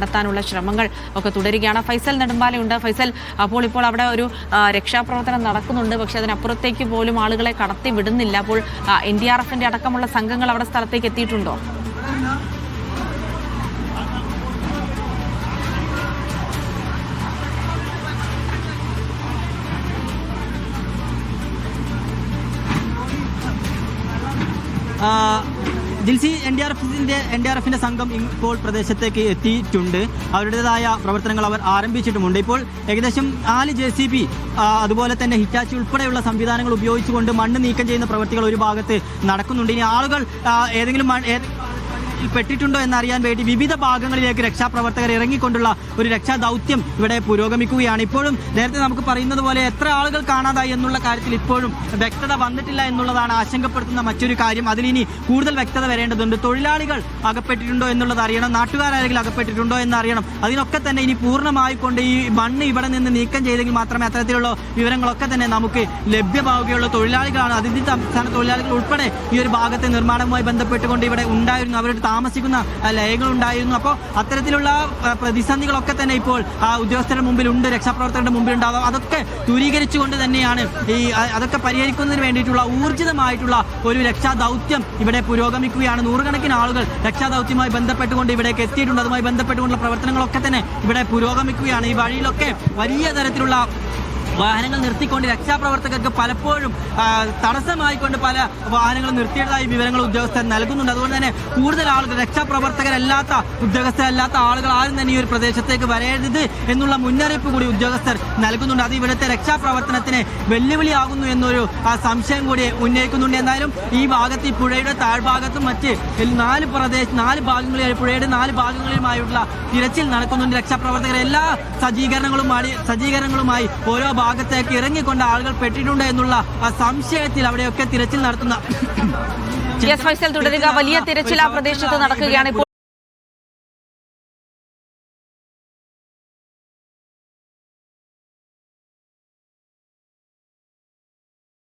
നടത്താനുള്ള ശ്രമങ്ങൾ ഒക്കെ തുടരുകയാണ്. ഫൈസൽ നെടുമ്പാലയുണ്ട്. ഫൈസൽ, ഇപ്പോൾ അവിടെ ഒരു രക്ഷാപ്രവർത്തനം നടക്കുന്നുണ്ട്, പക്ഷെ അതിനപ്പുറത്തേക്ക് പോലും ആളുകളെ കടത്തി വിടുന്നില്ല. അപ്പോൾ NDRFന്റെ അടക്കമുള്ള സംഘങ്ങൾ അവിടെ സ്ഥലത്തേക്ക് എത്തിയിട്ടുണ്ടോ? ജിൽസി, NDRFന്റെ സംഘം ഇപ്പോൾ പ്രദേശത്തേക്ക് എത്തിയിട്ടുണ്ട്. അവരുടേതായ പ്രവർത്തനങ്ങൾ അവർ ആരംഭിച്ചിട്ടുമുണ്ട്. ഇപ്പോൾ ഏകദേശം 4 JCB അതുപോലെ തന്നെ ഹിറ്റാച്ചി ഉൾപ്പെടെയുള്ള സംവിധാനങ്ങൾ ഉപയോഗിച്ചുകൊണ്ട് മണ്ണ് നീക്കം ചെയ്യുന്ന പ്രവൃത്തികൾ ഒരു ഭാഗത്ത് നടക്കുന്നുണ്ട്. ഇനി ആളുകൾ ഏതെങ്കിലും പെട്ടിട്ടുണ്ടോ എന്നറിയാൻ വേണ്ടി വിവിധ ഭാഗങ്ങളിലേക്ക് രക്ഷാപ്രവർത്തകർ ഇറങ്ങിക്കൊണ്ടുള്ള ഒരു രക്ഷാദൗത്യം ഇവിടെ പുരോഗമിക്കുകയാണ്. ഇപ്പോഴും നേരത്തെ നമുക്ക് പറയുന്നത് പോലെ എത്ര ആളുകൾ കാണാതായി എന്നുള്ള കാര്യത്തിൽ ഇപ്പോഴും വ്യക്തത വന്നിട്ടില്ല എന്നുള്ളതാണ് ആശങ്കപ്പെടുത്തുന്ന മറ്റൊരു കാര്യം. അതിലിനി കൂടുതൽ വ്യക്തത വരേണ്ടതുണ്ട്. തൊഴിലാളികൾ അകപ്പെട്ടിട്ടുണ്ടോ എന്നുള്ളത് അറിയണം, നാട്ടുകാരെങ്കിലും അകപ്പെട്ടിട്ടുണ്ടോ എന്നറിയണം. അതിനൊക്കെ തന്നെ ഇനി പൂർണ്ണമായിക്കൊണ്ട് ഈ മണ്ണ് ഇവിടെ നിന്ന് നീക്കം ചെയ്തെങ്കിൽ മാത്രമേ അത്തരത്തിലുള്ള വിവരങ്ങളൊക്കെ തന്നെ നമുക്ക് ലഭ്യമാവുകയുള്ളൂ. തൊഴിലാളികളാണ്, അതിഥി സംസ്ഥാന തൊഴിലാളികൾ ഉൾപ്പെടെ ഈ ഒരു ഭാഗത്തെ നിർമ്മാണവുമായി ബന്ധപ്പെട്ടുകൊണ്ട് ഇവിടെ ഉണ്ടായിരുന്നു. അവരുടെ താമസിക്കുന്ന ലയങ്ങൾ ഉണ്ടായിരുന്നു. അപ്പോൾ അത്തരത്തിലുള്ള പ്രതിസന്ധികളൊക്കെ തന്നെ ഇപ്പോൾ ഉദ്യോഗസ്ഥരുടെ മുമ്പിലുണ്ട്, രക്ഷാപ്രവർത്തകരുടെ മുമ്പിൽ ഉണ്ടാകും. അതൊക്കെ ദൂരീകരിച്ചുകൊണ്ട് തന്നെയാണ് അതൊക്കെ പരിഹരിക്കുന്നതിന് വേണ്ടിയിട്ടുള്ള ഊർജിതമായിട്ടുള്ള ഒരു രക്ഷാദൗത്യം ഇവിടെ പുരോഗമിക്കുകയാണ്. നൂറുകണക്കിന് ആളുകൾ രക്ഷാദൗത്യവുമായി ബന്ധപ്പെട്ടുകൊണ്ട് ഇവിടേക്ക് എത്തിയിട്ടുണ്ട്. അതുമായി ബന്ധപ്പെട്ടുകൊണ്ടുള്ള പ്രവർത്തനങ്ങളൊക്കെ തന്നെ ഇവിടെ പുരോഗമിക്കുകയാണ്. ഈ വഴിയിലൊക്കെ വലിയ തരത്തിലുള്ള വാഹനങ്ങൾ നിർത്തിക്കൊണ്ട് രക്ഷാപ്രവർത്തകർക്ക് പലപ്പോഴും തടസ്സമായിക്കൊണ്ട് പല വാഹനങ്ങൾ നിർത്തിയതായി വിവരങ്ങൾ ഉദ്യോഗസ്ഥർ നൽകുന്നുണ്ട്. അതുകൊണ്ട് തന്നെ കൂടുതൽ ആളുകൾ രക്ഷാപ്രവർത്തകരല്ലാത്ത ഉദ്യോഗസ്ഥരല്ലാത്ത ആളുകൾ ആരും തന്നെ ഈ ഒരു പ്രദേശത്തേക്ക് വരരുത് എന്നുള്ള മുന്നറിയിപ്പ് കൂടി ഉദ്യോഗസ്ഥർ നൽകുന്നുണ്ട്. അത് ഇവിടുത്തെ രക്ഷാപ്രവർത്തനത്തിന് വെല്ലുവിളിയാകുന്നു എന്നൊരു സംശയം കൂടി ഉന്നയിക്കുന്നുണ്ട്. എന്തായാലും ഈ ഭാഗത്ത് ഈ പുഴയുടെ താഴ്ഭാഗത്തും മറ്റ് 4 ഭാഗങ്ങളിൽ പുഴയുടെ 4 ഭാഗങ്ങളിലുമായിട്ടുള്ള തിരച്ചിൽ നടക്കുന്നുണ്ട്. രക്ഷാപ്രവർത്തകർ എല്ലാ സജ്ജീകരണങ്ങളുമായി ഓരോ ഭാഗത്തേക്ക് ഇറങ്ങിക്കൊണ്ട് ആളുകൾ പെട്ടിട്ടുണ്ട് എന്നുള്ള സംശയത്തിൽ അവിടെയൊക്കെ തിരച്ചിൽ നടത്തുന്ന ഫൈസൽ തുടരുക. വലിയ തിരച്ചിൽ ആ പ്രദേശത്ത് നടക്കുകയാണ് ഇപ്പോൾ.